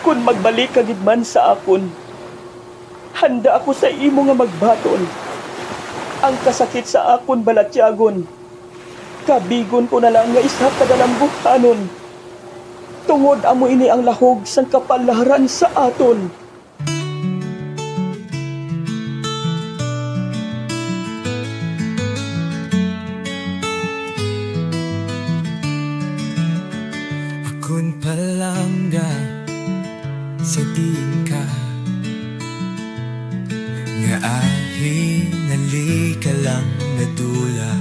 Kung magbalik ka gid man sa akon, handa ako sa imo nga magbaton. Ang kasakit sa akon balatyagon, kabigon ko na lang nga isa kadalangguhanon. Tungod amo ini ang lahog sang kapalaran sa aton. Akon palangga sa ka nga ahi nalika lang nadula.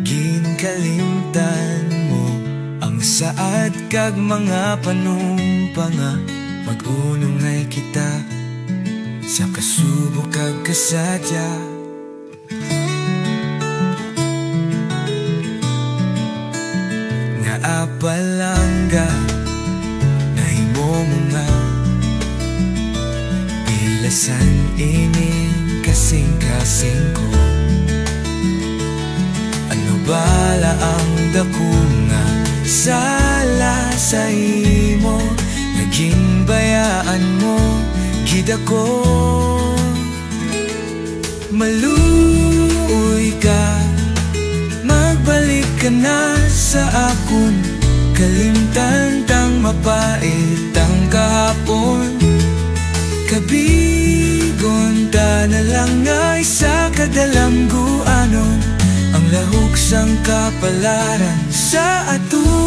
Ginkalimtan mo ang saad kag mga panumpanga. Mag-unungay kita sa kasubok kag kasadya. Nga apalangga nahimo mo nga pilasan ini kasing-kasing ko. Ano bala ang dako nga sala sa imo, naging bayaan mo gid ako. Maluoy ka, magbalik ka na sa akon. Kalimtan tang mapait ang kahapon. Kabigon ta na lang nga isa kadalangguanon. Ang lahok sang kapalaran sa aton.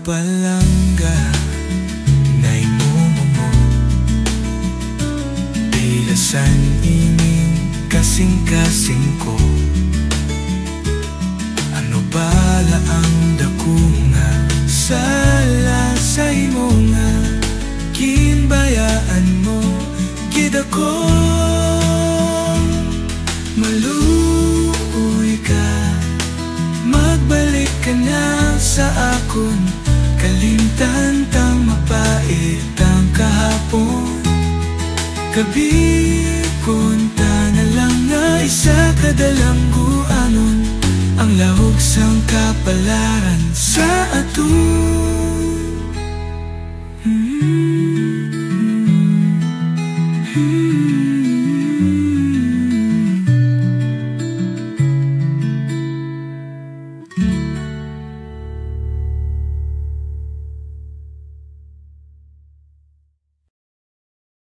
Palangga nahimo mo pilasan ining kasing-kasing ko. Ano bala ang dako nga sala sa imo nga ginbayaan mo gid ako. Maluoy ka, magbalik ka na sa akon. Kalimtan tang mapait ang kahapon. Kabigon ta na lang nga isa kadalangguanon. Ang lahog sang kapalaran sa aton.